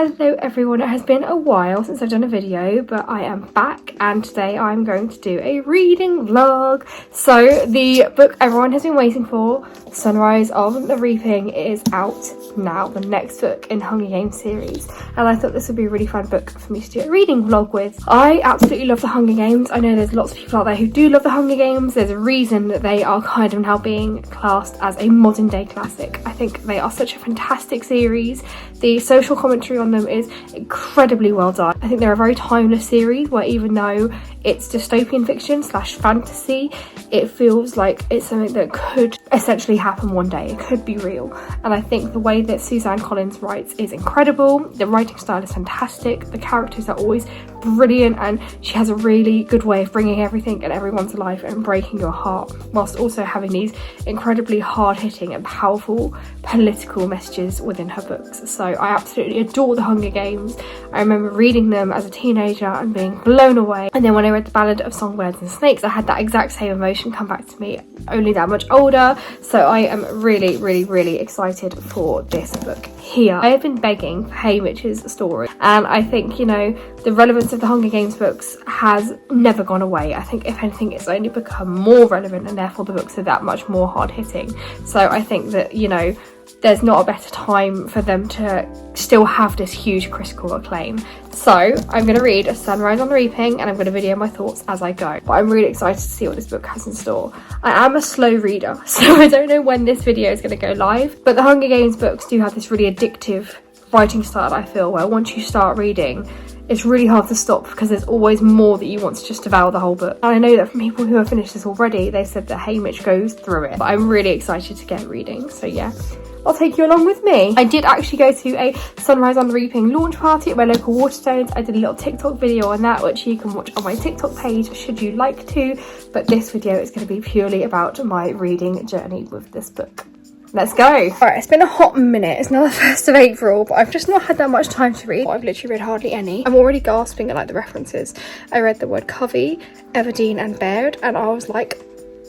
Hello everyone, it has been a while since I've done a video, but I am back and today I'm going to do a reading vlog. So the book everyone has been waiting for, Sunrise of the Reaping, is out now, the next book in Hunger Games series, and I thought this would be a really fun book for me to do a reading vlog with. I absolutely love the Hunger Games. I know there's lots of people out there who do love the Hunger Games. There's a reason that they are kind of now being classed as a modern day classic. I think they are such a fantastic series. The social commentary on them is incredibly well done. I think they're a very timeless series where even though it's dystopian fiction / fantasy, it feels like it's something that could essentially happen one day. It could be real. And I think the way that Suzanne Collins writes is incredible. The writing style is fantastic. The characters are always brilliant, and she has a really good way of bringing everything and everyone to life and breaking your heart, whilst also having these incredibly hard-hitting and powerful political messages within her books. So I absolutely adore the Hunger Games. I remember reading them as a teenager and being blown away, and then when I read The Ballad of Songbirds and Snakes, I had that exact same emotion come back to me, only that much older. So I am really excited for this book here. I have been begging for Haymitch's story, and I think, you know, the relevance of the Hunger Games books has never gone away. I think if anything, it's only become more relevant, and therefore the books are that much more hard-hitting. So I think that, you know, there's not a better time for them to still have this huge critical acclaim. So I'm going to read Sunrise on the Reaping, and I'm going to video my thoughts as I go. But I'm really excited to see what this book has in store. I am a slow reader, so I don't know when this video is going to go live, but the Hunger Games books do have this really addictive writing style, I feel, where once you start reading, it's really hard to stop because there's always more that you want to just devour the whole book. And I know that from people who have finished this already, they said that Haymitch goes through it. But I'm really excited to get reading, so yeah, I'll take you along with me. I did actually go to a Sunrise on the Reaping launch party at my local Waterstones. I did a little TikTok video on that, which you can watch on my TikTok page should you like to. But this video is going to be purely about my reading journey with this book. Let's go. Alright, it's been a hot minute. It's now the 1st of April, but I've just not had that much time to read. I've literally read hardly any. I'm already gasping at like the references. I read the word Covey, Everdeen and Baird, and I was like,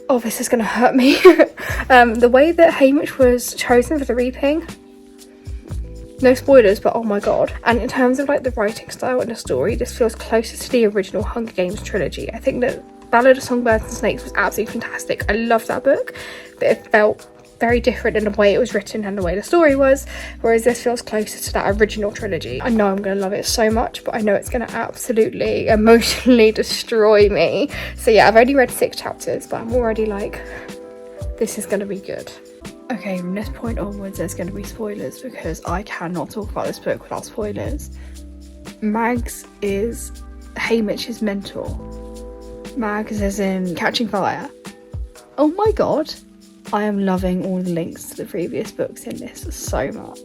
oh, this is gonna hurt me. The way that Haymitch was chosen for the Reaping, no spoilers, but oh my god. And in terms of like the writing style and the story, this feels closer to the original Hunger Games trilogy. I think that Ballad of Songbirds and Snakes was absolutely fantastic. I loved that book, but it felt very different in the way it was written and the way the story was, whereas this feels closer to that original trilogy. I know I'm going to love it so much, but I know it's going to absolutely emotionally destroy me. So yeah, I've only read 6 chapters, but I'm already like, this is going to be good. Okay, from this point onwards there's going to be spoilers because I cannot talk about this book without spoilers. Mags is Haymitch's mentor. Mags as in Catching Fire. Oh my god, I am loving all the links to the previous books in this so much.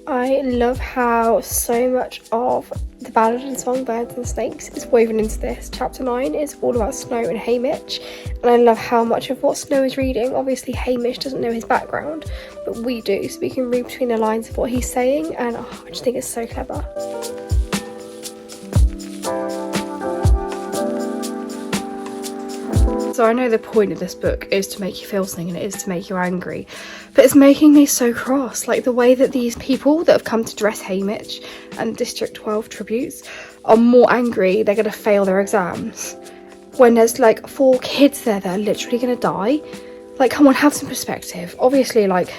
I love how so much of The Ballad of Songbirds and Snakes is woven into this. Chapter 9 is all about Snow and Haymitch, and I love how much of what Snow is reading, obviously Haymitch doesn't know his background, but we do, so we can read between the lines of what he's saying, and oh, I just think it's so clever. So I know the point of this book is to make you feel something and it is to make you angry, but it's making me so cross. Like the way that these people that have come to dress Haymitch and District 12 tributes are more angry they're going to fail their exams when there's like 4 kids there that are literally going to die. Like, come on, have some perspective. Obviously, like,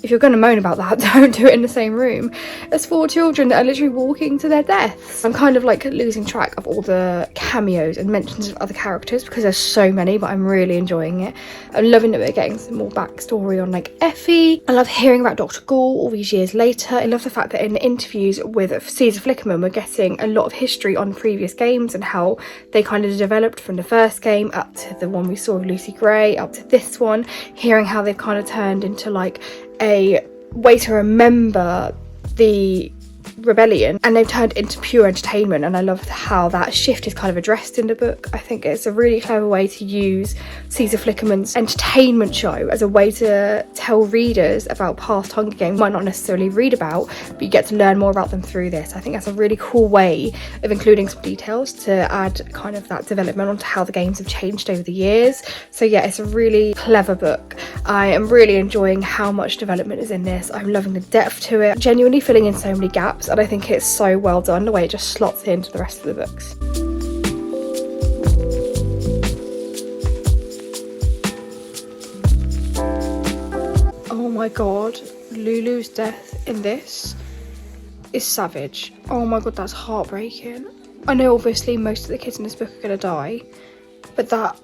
if you're going to moan about that, don't do it in the same room as 4 children that are literally walking to their deaths. I'm kind of like losing track of all the cameos and mentions of other characters because there's so many, but I'm really enjoying it. I'm loving that we're getting some more backstory on like Effie. I love hearing about Dr. Ghoul all these years later. I love the fact that in the interviews with Caesar Flickerman, we're getting a lot of history on previous games and how they kind of developed from the first game up to the one we saw of Lucy Gray, up to this one, hearing how they've kind of turned into like a way to remember the rebellion, and they've turned into pure entertainment, and I love how that shift is kind of addressed in the book. I think it's a really clever way to use Caesar Flickerman's entertainment show as a way to tell readers about past Hunger Games you might not necessarily read about, but you get to learn more about them through this. I think that's a really cool way of including some details to add kind of that development onto how the games have changed over the years. So yeah, it's a really clever book. I am really enjoying how much development is in this. I'm loving the depth to it, genuinely filling in so many gaps books, and I think it's so well done the way it just slots into the rest of the books. Oh my god, Lulu's death in this is savage. Oh my god, that's heartbreaking. I know obviously most of the kids in this book are going to die, but that,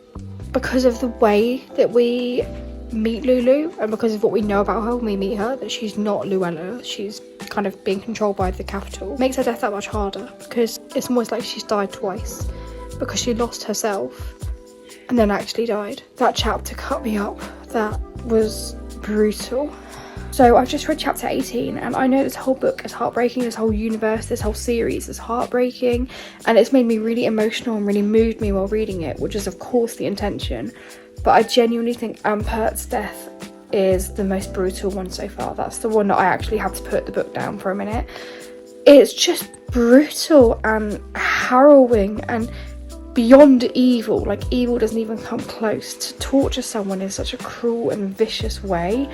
because of the way that we meet Lulu and because of what we know about her when we meet her, that she's not Luella, she's kind of being controlled by the Capitol, makes her death that much harder, because it's almost like she's died twice, because she lost herself and then actually died. That chapter cut me up. That was brutal. So I've just read chapter 18, and I know this whole book is heartbreaking, this whole universe, this whole series is heartbreaking, and it's made me really emotional and really moved me while reading it, which is of course the intention. But I genuinely think Ampert's death is the most brutal one so far. That's the one that I actually had to put the book down for a minute. It's just brutal and harrowing and beyond evil. Like, evil doesn't even come close. To torture someone in such a cruel and vicious way,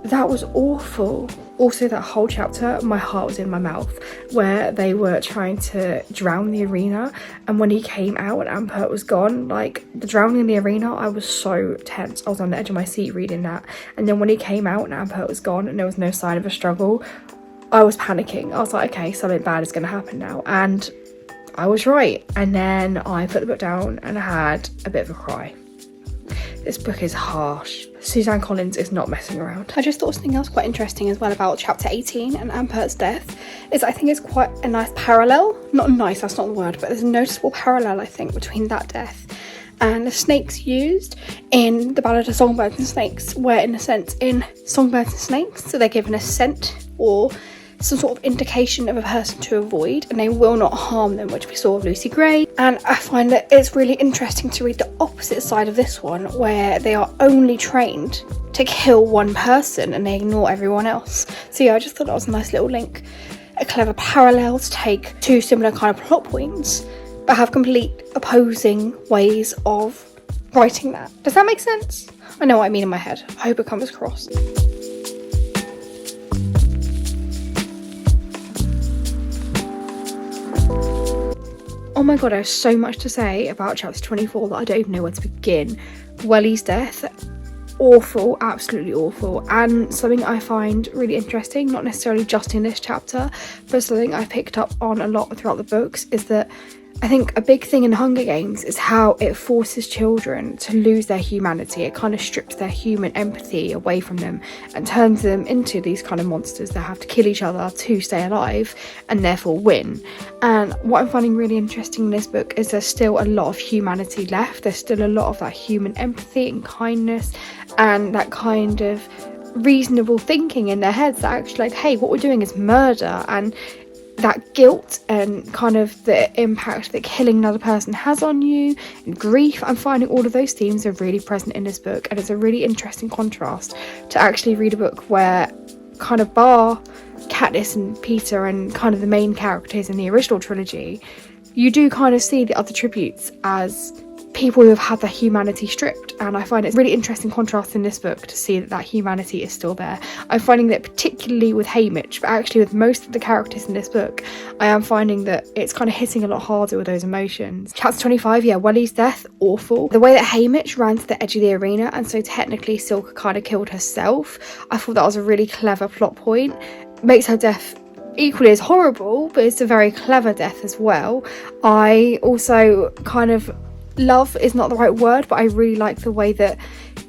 that was awful. Also, that whole chapter, my heart was in my mouth, where they were trying to drown the arena, and when he came out and Ampert was gone, like, the drowning in the arena, I was so tense. I was on the edge of my seat reading that, and then when he came out and Ampert was gone and there was no sign of a struggle, I was panicking. I was like, okay, something bad is going to happen now, and I was right. And then I put the book down and I had a bit of a cry. This book is harsh. Suzanne Collins is not messing around. I just thought something else quite interesting as well about chapter 18 and Ampert's death is I think it's quite a nice parallel. Not nice, that's not the word, but there's a noticeable parallel, I think, between that death and the snakes used in the Ballad of Songbirds and Snakes, where in a sense in Songbirds and Snakes, so they're given a scent or some sort of indication of a person to avoid, and they will not harm them, which we saw with Lucy Gray. And I find that it's really interesting to read the opposite side of this one, where they are only trained to kill one person and they ignore everyone else. So yeah, I just thought that was a nice little link, a clever parallel to take two similar kind of plot points but have complete opposing ways of writing that. Does that make sense? I know what I mean in my head. I hope it comes across. Oh my god, there's so much to say about chapter 24 that I don't even know where to begin. Welly's death, awful, absolutely awful, and something I find really interesting, not necessarily just in this chapter, but something I've picked up on a lot throughout the books, is that I think a big thing in Hunger Games is how it forces children to lose their humanity. It kind of strips their human empathy away from them and turns them into these kind of monsters that have to kill each other to stay alive and therefore win. And what I'm finding really interesting in this book is there's still a lot of humanity left. There's still a lot of that human empathy and kindness and that kind of reasonable thinking in their heads that actually, like, hey, what we're doing is murder, and that guilt and kind of the impact that killing another person has on you, and grief. I'm finding all of those themes are really present in this book, and it's a really interesting contrast to actually read a book where, kind of bar Katniss and Peter and kind of the main characters in the original trilogy, you do kind of see the other tributes as people who have had their humanity stripped, and I find it's really interesting contrast in this book to see that that humanity is still there. I'm finding that particularly with Haymitch, but actually with most of the characters in this book, I am finding that it's kind of hitting a lot harder with those emotions. Chapter 25, yeah, Welly's death, awful. The way that Haymitch ran to the edge of the arena, and so technically Silk kind of killed herself, I thought that was a really clever plot point. Makes her death equally as horrible, but it's a very clever death as well. I also kind of love is not the right word, but I really like the way that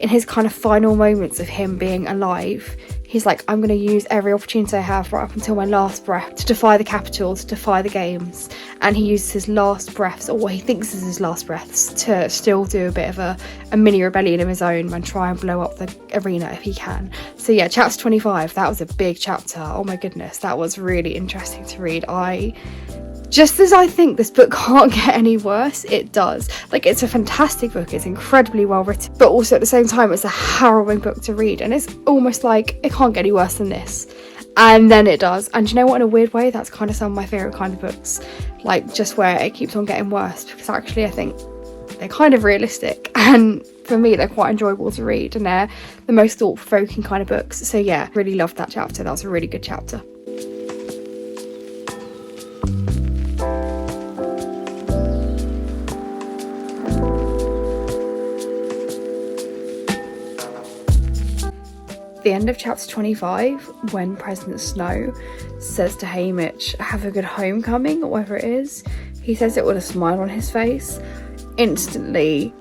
in his kind of final moments of him being alive, he's like, I'm going to use every opportunity I have right up until my last breath to defy the Capitol, to defy the games. And he uses his last breaths, or what he thinks is his last breaths, to still do a bit of a mini rebellion of his own and try and blow up the arena if he can. So yeah, chapter 25, that was a big chapter. Oh my goodness, that was really interesting to read. Just as I think this book can't get any worse, it does. Like, it's a fantastic book, it's incredibly well written, but also at the same time it's a harrowing book to read, and it's almost like it can't get any worse than this. And then it does. And you know what, in a weird way, that's kind of some of my favourite kind of books, like just where it keeps on getting worse, because actually I think they're kind of realistic, and for me they're quite enjoyable to read, and they're the most thought-provoking kind of books. So yeah, really loved that chapter. That was a really good chapter. the end of chapter 25, when President Snow says to Haymitch, have a good homecoming, or whatever it is, he says it with a smile on his face. Instantly,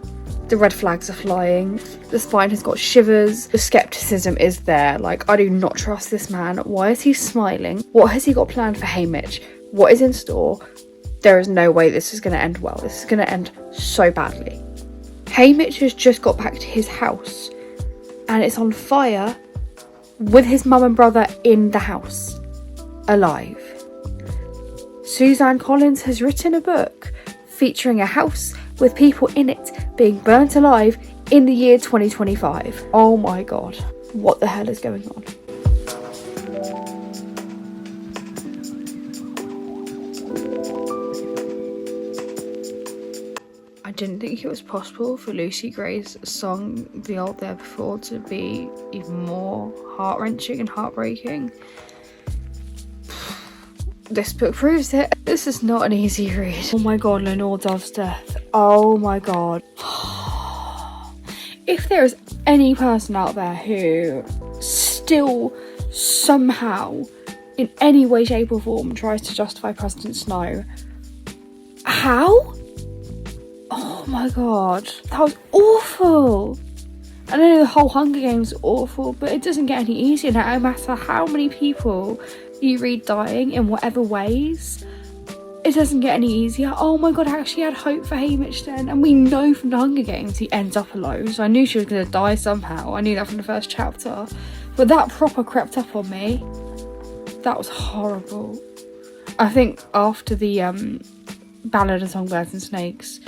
the red flags are flying. The spine has got shivers. The skepticism is there. Like, I do not trust this man. Why is he smiling? What has he got planned for Haymitch? What is in store? There is no way this is going to end well. This is going to end so badly. Haymitch has just got back to his house and it's on fire with his mum and brother in the house, alive. Suzanne Collins has written a book featuring a house with people in it being burnt alive in the year 2025. Oh my god, what the hell is going on? I didn't think it was possible for Lucy Gray's song The Old There Before to be even more heart-wrenching and heartbreaking. This book proves it. This is not an easy read. Oh my god, Lenore Dove's death. Oh my god. If there is any person out there who still somehow, in any way, shape or form, tries to justify President Snow, how? Oh my god, that was awful. I know the whole Hunger Games is awful, but it doesn't get any easier no matter how many people you read dying in whatever ways. It doesn't get any easier. Oh my god, I actually had hope for Haymitch then, and we know from the Hunger Games he ends up alone, so I knew she was going to die somehow. I knew that from the first chapter, but that proper crept up on me. That was horrible. I think after the Ballad of Songbirds and Snakes,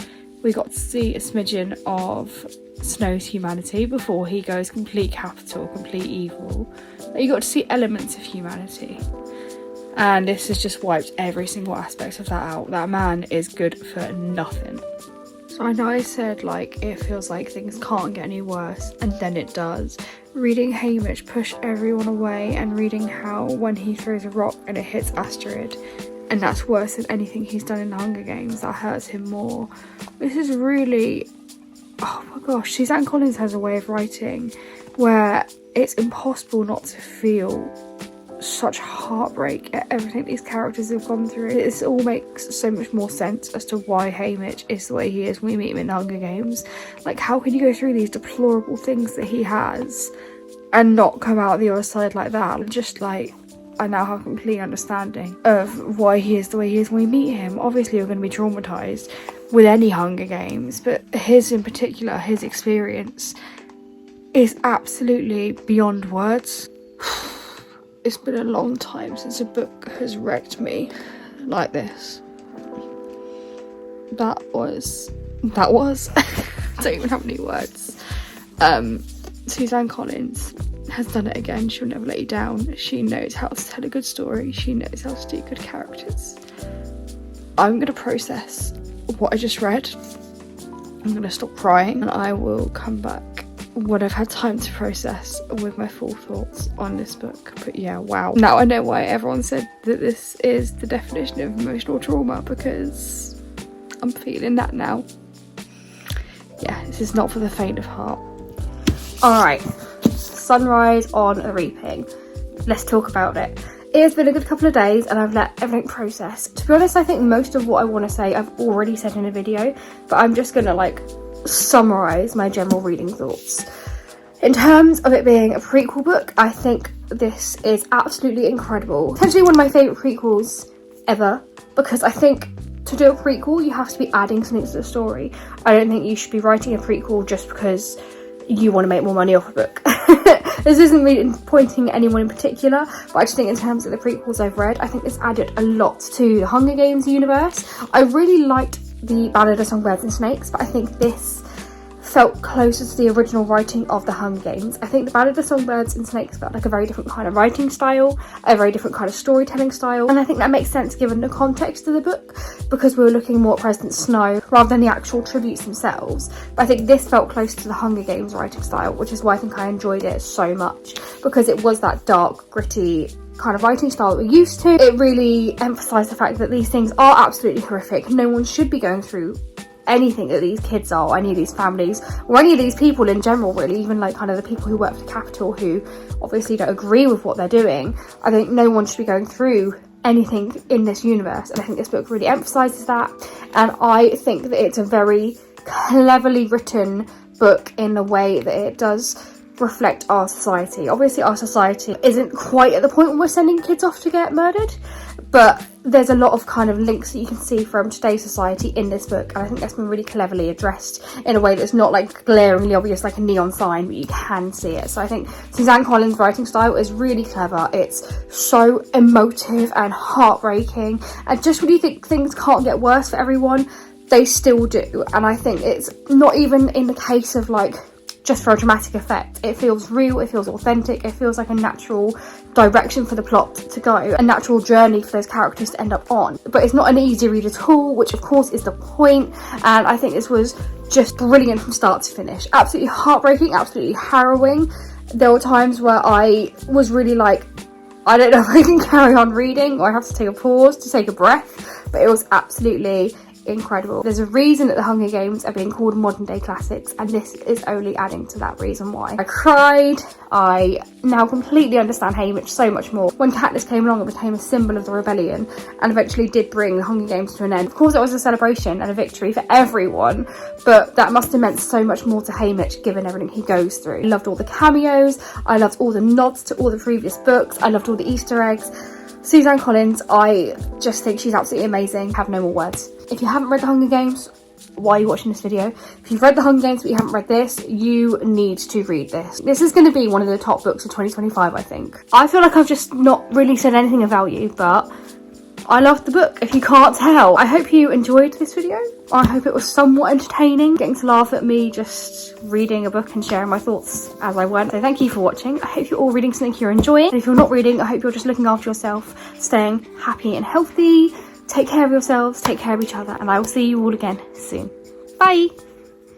we got to see a smidgen of Snow's humanity before he goes complete capital, complete evil. You got to see elements of humanity. And this has just wiped every single aspect of that out. That man is good for nothing. So I know I said, like, it feels like things can't get any worse, and then it does. Reading Haymitch push everyone away, and reading how when he throws a rock and it hits Astrid, and that's worse than anything he's done in the Hunger Games, that hurts him more. This is really... oh my gosh, Suzanne Collins has a way of writing where it's impossible not to feel such heartbreak at everything these characters have gone through. This all makes so much more sense as to why Haymitch is the way he is when we meet him in the Hunger Games. Like, how can you go through these deplorable things that he has and not come out the other side like that? And just like, I now have a complete understanding of why he is the way he is when we meet him. Obviously you're going to be traumatised with any Hunger Games, but his in particular, his experience is absolutely beyond words. It's been a long time since a book has wrecked me like this. That was I don't even have any words. Suzanne Collins has done it again. She'll never let you down. She knows how to tell a good story. She knows how to do good characters. I'm gonna process what I just read. I'm gonna stop crying and I will come back when I've had time to process with my full thoughts on this book. But yeah, wow. Now I know why everyone said that this is the definition of emotional trauma, because I'm feeling that now. Yeah, this is not for the faint of heart. Alright, Sunrise on the Reaping. Let's talk about it. It has been a good couple of days and I've let everything process. To be honest, I think most of what I want to say I've already said in a video, but I'm just gonna like summarise my general reading thoughts. In terms of it being a prequel book, I think this is absolutely incredible. Potentially one of my favourite prequels ever, because I think to do a prequel you have to be adding something to the story. I don't think you should be writing a prequel just because you want to make more money off a book. This isn't really pointing at anyone in particular, but I just think in terms of the prequels I've read, I think this added a lot to the Hunger Games universe. I really liked the Ballad of Songbirds and Snakes, but I think this felt closer to the original writing of the Hunger Games. I think the Ballad of Songbirds and Snakes felt like a very different kind of writing style, a very different kind of storytelling style, and I think that makes sense given the context of the book, because we were looking more at President Snow rather than the actual tributes themselves. But I think this felt close to the Hunger Games writing style, which is why I think I enjoyed it so much, because it was that dark, gritty kind of writing style that we're used to. It really emphasised the fact that these things are absolutely horrific. No one should be going through anything that these kids are, or any of these families, or any of these people in general really, even like kind of the people who work for the Capitol who obviously don't agree with what they're doing. I think no one should be going through anything in this universe, and I think this book really emphasises that. And I think that it's a very cleverly written book in the way that it does reflect our society. Obviously our society isn't quite at the point where we're sending kids off to get murdered, but there's a lot of kind of links that you can see from today's society in this book, and I think that's been really cleverly addressed in a way that's not like glaringly obvious like a neon sign, but you can see it. So I think Suzanne Collins' writing style is really clever. It's so emotive and heartbreaking, and just when you think things can't get worse for everyone, they still do. And I think it's not even in the case of like just for a dramatic effect. It feels real, it feels authentic, it feels like a natural direction for the plot to go, a natural journey for those characters to end up on. But it's not an easy read at all, which of course is the point, and I think this was just brilliant from start to finish. Absolutely heartbreaking, absolutely harrowing. There were times where I was really like, I don't know if I can carry on reading, or I have to take a pause to take a breath, but it was absolutely incredible. There's a reason that the Hunger Games are being called modern day classics, and this is only adding to that reason why. I cried. I now completely understand Haymitch so much more. When Katniss came along, it became a symbol of the rebellion and eventually did bring the Hunger Games to an end. Of course it was a celebration and a victory for everyone, but that must have meant so much more to Haymitch given everything he goes through. I loved all the cameos, I loved all the nods to all the previous books, I loved all the Easter eggs. Suzanne Collins, I just think she's absolutely amazing. I have no more words. If you haven't read The Hunger Games, why are you watching this video? If you've read The Hunger Games but you haven't read this, you need to read this. This is going to be one of the top books of 2025, I think. I feel like I've just not really said anything of value, but I loved the book, if you can't tell. I hope you enjoyed this video. I hope it was somewhat entertaining, getting to laugh at me just reading a book and sharing my thoughts as I went. So thank you for watching. I hope you're all reading something you're enjoying. And if you're not reading, I hope you're just looking after yourself, staying happy and healthy. Take care of yourselves, take care of each other, and I will see you all again soon. Bye!